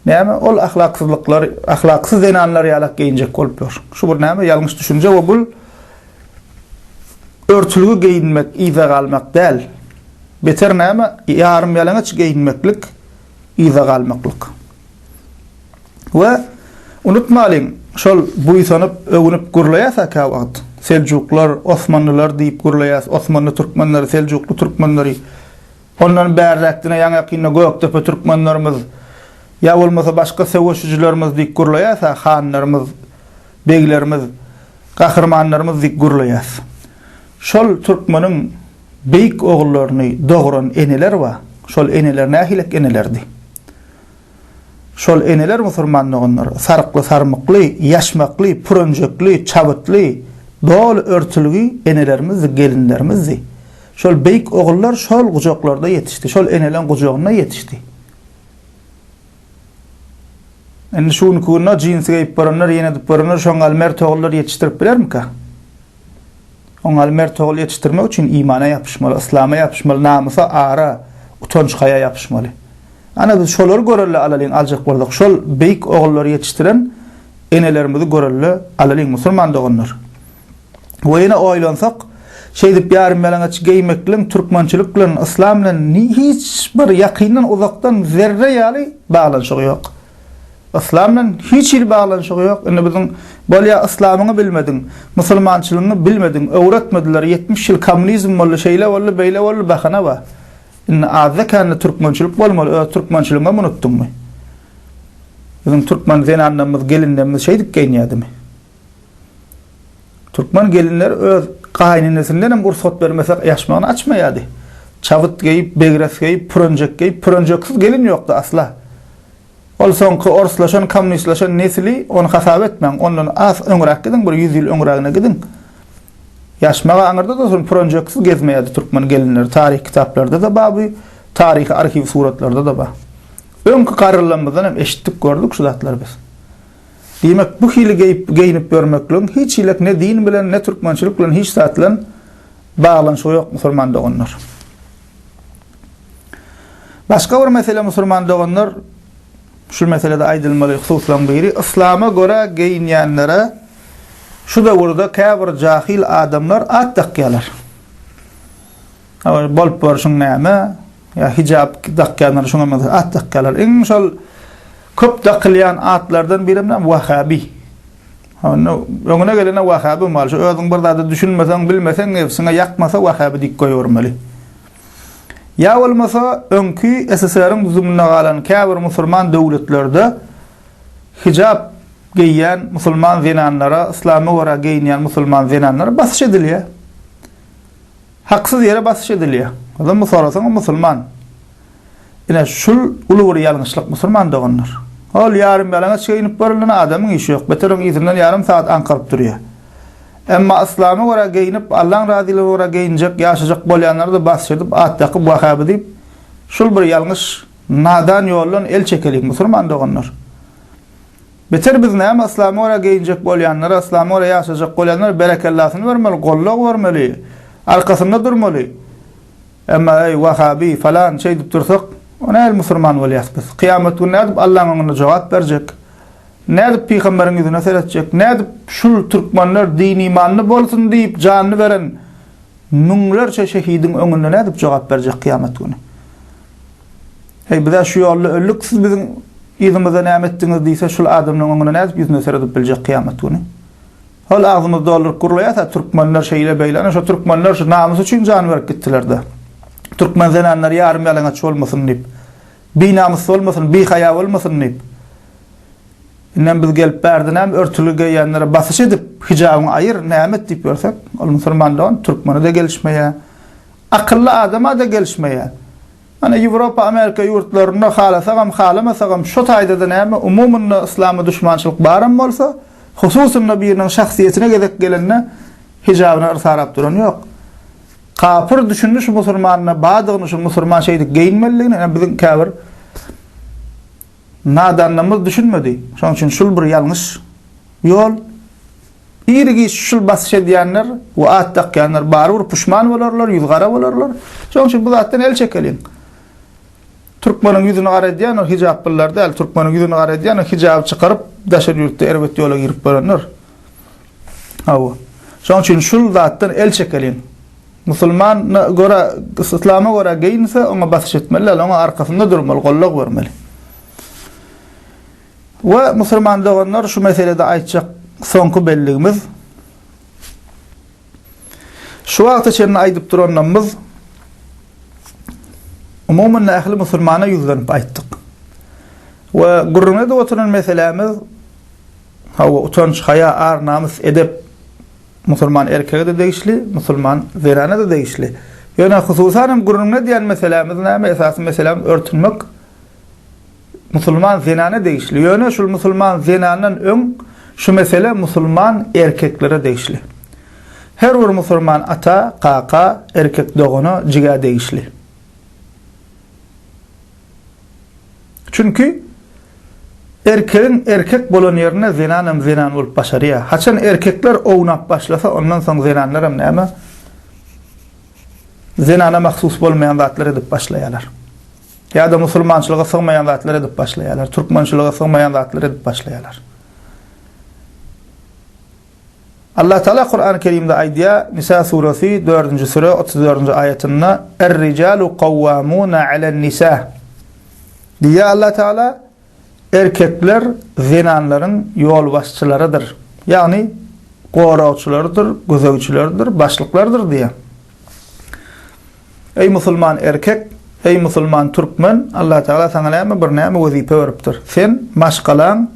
näme ol ahlaksyzlyklar, ahlaksyz zenanlar ýalak geyinjek bolup ber. Şu bir näme ýalňyş düşünje we bul örtülügi geyinmek, ýyza galmak däl. Beter näme ýarym ýalaňaç geyinmeklik, ýyza galmaklyk. We unutmalyň, şol buýsanyp, öwünüp gürleýäs ka wagt. Seljuklar, Osmanlılar diýip gürleýäs, Osmanly türkmenleri, Seljuklu türkmenleri. Onların bärräktine ýaňakyna Göktepe türkmenlerimiz, ýa bolmasa başga sewşijilerimiz diýip gürleýäs, hanlarymyz, beglerimiz, gahrmanlarymyz diýip gürleýäs. Şol türkmeniň beýik oğullaryny dogran eneler wa, şol eneler nähilek enelerdi. Şol eneler musulmanlygyny sarykly, sarmykly, ýaşmakly, pürünjekli, çabytly, dol örtülügi enelerimiz, gelinlerimizdi. şol beýik ogullar şol gujoklarda ýetişdi, şol enelen gujogyna ýetişdi. Endi şunu kunna jinsi geyip baranlar ýene dip baranlar şoňal mert ogullar ýetişdirip bilermika? Oňal mert ogul ýetişdirmek üçin imana ýapyşmaly, islama ýapyşmaly, namusa, ara, utanç haya ýapyşmaly. Ana biz şolary görelle alalyň aljak boldyk. Şol beýik ogullary ýetişdiren enelerimizi görelle alalyň musulman doganlar. We ýene oýlansak, şeýdip ýarym bilen geýmek bilen türkmençilik bilen islam bilen hiç bir ýakyndan uzakdan zerre ýaly baglanşygy ýok. İslam bilen hiç il baglanşygy ýok. Indi biziň bolýa islamyny bilmediň, musulmançylygyny bilmediň, öwretmediler. 70 ýyl kommunizm boly, şeýle boly, beýle boly bahana ba. Indi azzakan türkmençilik bolmaly, türkmençiligiňi unutdunmy? Biziň türkmen zenannamyz, gelinlerimiz şeýdik geýnýärmi? Türkmen gelinler öz gaýnynesinden hem ursat bermesek ýaşmagyny açmaýardy. Çavyt geýip, begres geýip, pürönjek geýip, pürönjeksiz gelin ýokdy asla. Ol soňky orslaşan, kommunistlaşan nesli onu hasap etmeň. Ondan az öňrek gidin, bir 100 ýyl öňrägine gidin. Ýaşmaga aňyrda da son pürönjeksiz gezmeýärdi türkmen gelinler. Tarih kitaplarda da baby, tarih arxiv suratlarda da bar. Öňkü garrylanmadan hem eşitdik gördük şu zatlar biz. Demek bu hili geyinip görmekle hiç ilek ne din bilen ne türkmençilik bilen hiç zatlan bağlanşy ýok musulman doganlar. Başga bir mesele musulman doganlar şu meselede aýdylmaly hususlan biri islama göre geyinýänlere şu da burada käbir jahil adamlar at takýarlar. Awal bolup barşyň näme? Ya hijab takýanlar şoňa at takýarlar. Inşal köp takylyan atlardan biri bilen Wahabi. Öňüne gelene Wahabi mal. Şu özüň bir zady düşünmeseň, bilmeseň, nefsine ýakmasa Wahabi dik goýurmaly. Ya bolmasa öňkü SSR-iň düzümine galan käbir musulman döwletlerde hijab giýýän musulman zenanlara, islamy wara giýýän musulman zenanlara basyş edilýär. Haksyz ýere basyş edilýär. Adam sorasaň musulman. Ine şul uly bir ýalňyşlyk musulman doganlar. Ol ýarym bilen çeýinip barylany adamyň işi ýok. Beteriň ýetinden ýarym saat anqaryp durýar. Emma islamy wara geyinip Allah'ın razilygy wara geyinjek, ýaşajak bolýanlar da basyş edip at takyp Wahabi diýip şul bir ýalňyş nadan ýollan el çekelik musulman doganlar. Beter biz näme islamy wara geyinjek bolýanlara, islamy wara ýaşajak bolýanlar berekellasyny bermeli, gollak bermeli, arkasynda durmaly. Emma ey Wahabi falan şey diýip dursak, ona el musulman bolýas biz. Kıyamet gününe edip Allah'ın ona jogap berjek. Nädip peýgamberiň ýüzüne seretjek? Nädip şul türkmenler din imanly bolsun diýip janyny beren müňlerçe şehidiň öňünde nädip jogap berjek kıyamet günü? Hey bize şu ýolla öllük siz biziň ýygyňyza näme etdiňiz diýse şul adamyň öňüne nädip ýüzüne seretip biljek kıyamet günü? Hol agzymyzda olur kurlaýasa türkmenler şeýle beýlany, şu türkmenler şu namus üçin jan berip gitdiler-de. Türkmen zenanlar ýarym ýalaňaç bolmasyn diýip, binamus bolmasyn, bihaýa bolmasyn diýip. İnden biz gelip berdinem örtülü geýänlere basyş edip hijabyny aýyr näme diýip görsek, ol musulmandan türkmene de gelişmeýär. Akylly adama da gelişmeýär. Ana Ýewropa, Amerika ýurtlaryna halasagam, halamasagam şu taýda näme umumyny islamy düşmançylyk barym bolsa, hususan biriniň şahsiýetine gezek gelenne hijabyny ırsarap duran ýok. Kafir düşünmüş musulmanyna badygyny şu musulman şeýdik geýinmeligini biziň käbir nadanlymyz düşünmedi. Şoň üçin şul bir ýalňyş ýol. Ýerigi şul basyş edýänler we at takýanlar barur puşman bolarlar, ýuzgara bolarlar. Şoň üçin bu zatdan el çekelin. Türkmeniň ýüzüne garadýan o hijablar däl, Türkmeniň ýüzüne garadýan o hijab çykaryp daşar ýurtda erbet ýola girip baranlar. Hawa. Şoň üçin şul zatdan el çekelin. Musulman göre, İslam'a göre geyinse ona basyş etmeli, ona arkasında durmaly, gollak bermeli. Ve musulman doganlar şu meselede aýtjak soňky belligimiz. Şu wagt içinde aýdyp duranlarymyz umumen ähli musulmana ýüzlenip aýtdyk. Ve gurruna da oturan meselemiz hawa utanç, haya, ar, namus, edep musulman erkeğe de değişli, musulman zerana da değişli. Yani hususan gurruna diýen meselemiz näme? Esasy meselemiz örtünmek. Musulman zenana değişli. Yani şu musulman zenanın şu mesele musulman erkeklere değişli. Her bir musulman ata, kaka, erkek doğunu jiga değişli. Çünkü erkeğin erkek bolan yerine zinan olup başarıya. Haçan erkekler oğunap başlasa ondan sonra zinanlarım näme? Zinana mahsus bolmayan zatlar edip başlayalar. Ya da musulmançılığa sığmayan zatlar edip başlayalar. Türkmençiliğe sığmayan zatlar edip başlayalar. Allah Teala Kur'an-ı Kerim'de aydiya Nisa suresi 4. sure 34. ayetinde Er-ricalu kavvamuna alen-nisa diye Allah Teala erkekler zinanların yol başçılarıdır. Yani qorawçılarıdır, gözewçileridir, başlıklardır diye. Ey musulman erkek, ey musulman Türkmen, Allah Teala sana näme bir näme wazife beripdir. Sen maşgalan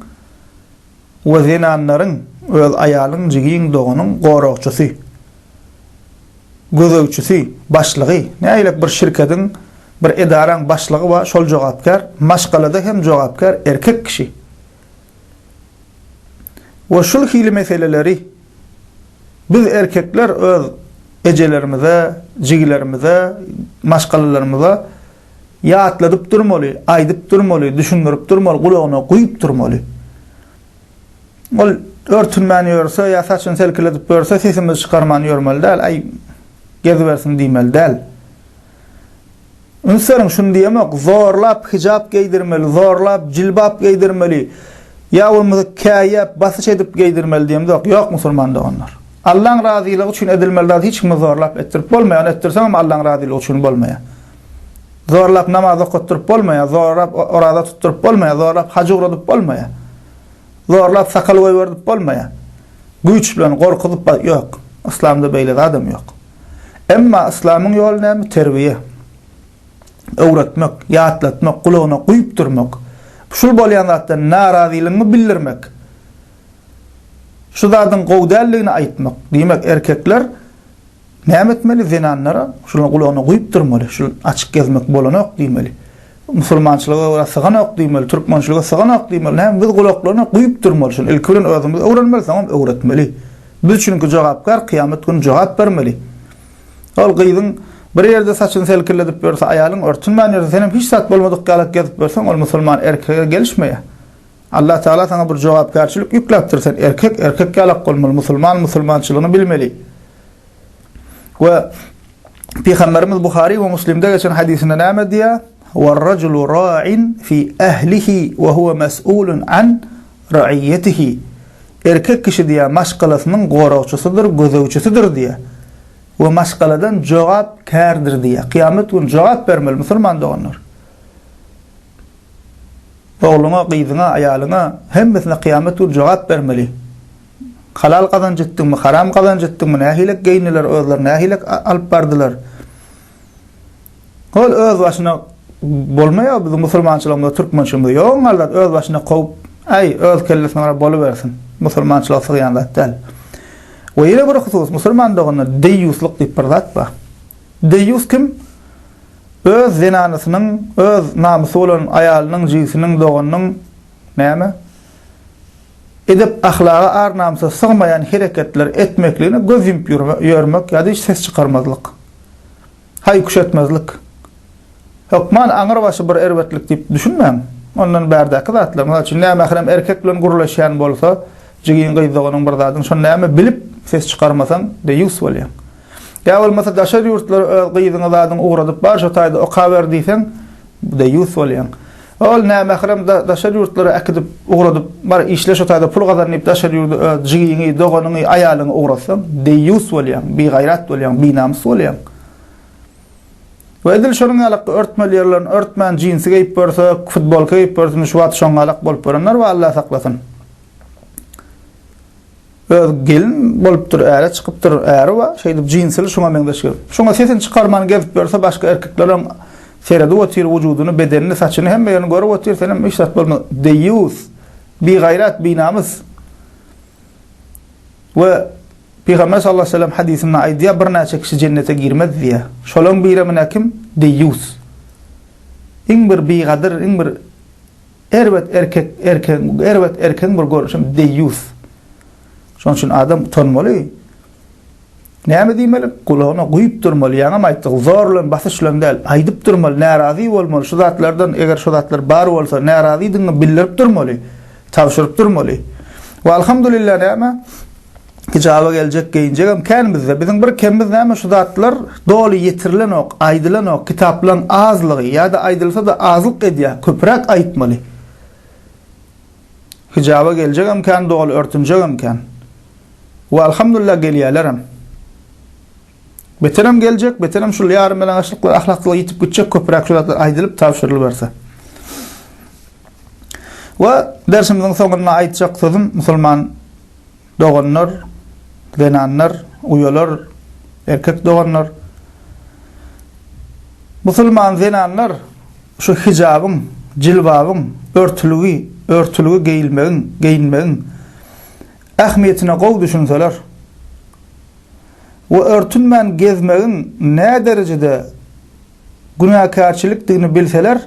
we zinanların öz ayalyň jigiň dogunun qorawçysy, gözewçisi, başlygy, näýilek bir şirketiň, bir edaraň başlygy we şol jogapkar, maşgalada hem jogapkar erkek kişi. Ve şol hili meseleleri biz erkekler öz ecelerimize, jigilerimize, maşgalalarımıza ýatladyp durmaly, aýdyp durmaly, düşündirip durmaly, gulagyna goýup durmaly. Ol örtünmän ýörse ýa saçyny selkiledip görse sesimiz çykarman ýörmeli däl, ay gezibersin diýmeli däl. Ünseriň şunu diýemek, zorlap hijab giydirmeli, zorlap jilbab giydirmeli, ýa bolmasa käýäp basyş edip giydirmeli diýemdi. Ýok musulmanda onlar. Allah'ın razılığı üçün edilmeli, hiç kimi zorlap ettirip bolmayan, ettirsem ama Allah'ın razılığı üçün bolmaya. Zorlap namaz okutturup bolmaya, zorlap orada tutturup bolmaya, zorlap hacı uğradıp bolmaya, zorlap sakal koyuverip bolmaya, güç bilen korkutup yok. İslam'da beýle adam yok. Emma İslam'ın ýolu näme? Terbiye. Öwretmek, ýatlatmak, gulagyna goýup durmak. Şul bolýan zatdan narazylygyny bildirmek. Şu zatın gowdallygyny aýtmak. Diýmek erkekler näme etmeli? Zinanlara şunu gulagyna goýup durmaly. Şu açyk gezmek bolanok diýmeli. Musulmançylyga syganok diýmeli, türkmençiliге syganok diýmeli. Näme biz gulaklaryna goýup durmaly. Şunu ilkiren özümiz öwrenmeli, tamam öwretmeli. Biz çünkü jogapkar kıyamet günü jogap bermeli. Ol gyýdyň bir ýerde saçyny selkiledip berse aýalyň örtünmän ýerde senem hiç sat bolmadyk galat gezip bersen ol musulman erkeğe gelişmeýär. Allah Teala sana bir jogapkarçylyk ýükläpdir. Sen erkek galak bolmaly, musulmançylygyny bilmeli. Ve Peygamberimiz Buhari ve Müslim'de geçen hadisinde näme diýär? "Var-raculu ra'in fi ahlihi ve huwa mas'ulun an ra'iyatihi." Erkek kişi diýär maşgalasynyň gorawçysydyr, gözewçisidir diýär. Ve maşgaladan jogap kärdir diýär. Kıyamet günü jogap bermeli musulman doganlar. Oğluna, kıydına, ayalyna hemmesine kıyamet günü jogap bermeli. Halal kazanç etdingmi, haram kazanç etdingmi, nähilek geýniler özler, nähilek alyp bardylar. Ol öz başyna bolmaýar bizim musulmançylygymyzda, türkmençiligimizde ýok aldat öz başyna goýup, ay öz kellesine bolubersin. Musulmançylyk sygýan zat däl. We ýene bir husus musulman doganlar deýuslyk diýip bir zat bar. Deýus kim? Öz zinanasynyň, öz namusy bolan aýalynyň, jinsiniň, doganynyň näme? Edip ahlaga ar namusa sığmayan hereketler etmekliğine göz yump ýörmek ýa-da hiç ses çykarmazlyk. Hay kuşatmazlyk. Hokman aňyr başy bir erbetlik diýip düşünmem. Ondan bärdäki zatlar, mesela üçin näme ähram erkek bilen gurulşýan bolsa, jigiň gyzdyganyň bir zadyň şonu näme bilip ses çykarmasaň deýus bolýar. Ya bolmasa daşar ýurtlar gyzyň zadyň uğradyp bar şo taýda oka berdiýsen deýus bolýar. Ol näme ähram daşar ýurtlary akdyp uğradyp bar işle şo taýda pul gazanyp daşar ýurtda jigiňi, doganyny, aýalyny uğrasaň deýus bolýar, begaýrat bolýar, benamus bolýar. Ve edil şonun alak örtmeli yerlerini örtmen jinsi giyip berse, futbol giyip berse, şu wat şoň alak bolup berenler we Allah saklasyn. Gelin bolup dur, äre çykyp dur, äre we şeýdip jinsli şoňa meňdeşik. Şoňa sesini çykarmany gezip berse başga erkeklerin serede otyr wujudyny, bedenini, saçyny hemme ýerini görüp otyr, senem işlat bolma. Deýus, begaýrat, benamus. We Peygamber sallallahu aleyhi ve sellem hadisinde aýdýar bir näçe kişi cennete girmez diýär. Şolaň biri men kim? Deýus. Iň bir begadyr, iň bir erbet erkek bir görüşüm deýus. Şoň üçin adam tanmaly. Näme diýmeli? Gulagyna guýup durmaly, ýa-ni aýtdyk, zorlan basışlan däl, aýdyp durmaly, närazy bolmaly. Şu zatlardan eger şu zatlar bar bolsa, närazy diňi bildirip durmaly, tawşyryp durmaly. Wa alhamdulillah näme? Icaba geljek geýinjegem känimizde biziň bir kemimiz näme şu zatlar doly ýetirilen ok, aýdylan ok, kitaplan azlygy ýa-da aýdylsa da azlyk edýär, köpräk aýtmaly. Icaba geljegem kän doly örtünjegem kän. Wa alhamdulillah gelýärlerim. Beterem gelecek, beterem şu ýarym bilen aşlyklar, ahlaklyk ýitip gitjek, köpräk şulatlar aýdylyp tawşyrylyp berse. Wa dersimizin soňuna aýtjak sözüm musulman doganlar, zenanlar, uýalar, erkek doganlar. Musulman zenanlar şu hijabyň, jilbabyň, örtülügi geyinmegiň ähmiýetine gowy düşünseler, o örtünmen gezmegiň ne derecede günahkarçylyk bilseler,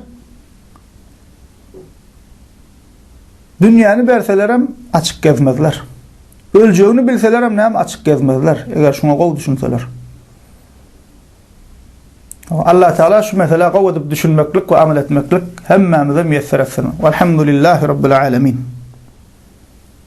dünýäni berselerem açyk gezmezler. Öljegini bilselerem näme açyk gezmezler, eger şuna gowy düşünseler. Allah Teala şu mesele gowy düşünmeklik we amel etmeklik hemmemize müyesser etsin. Velhamdülillahi rabbil alamin.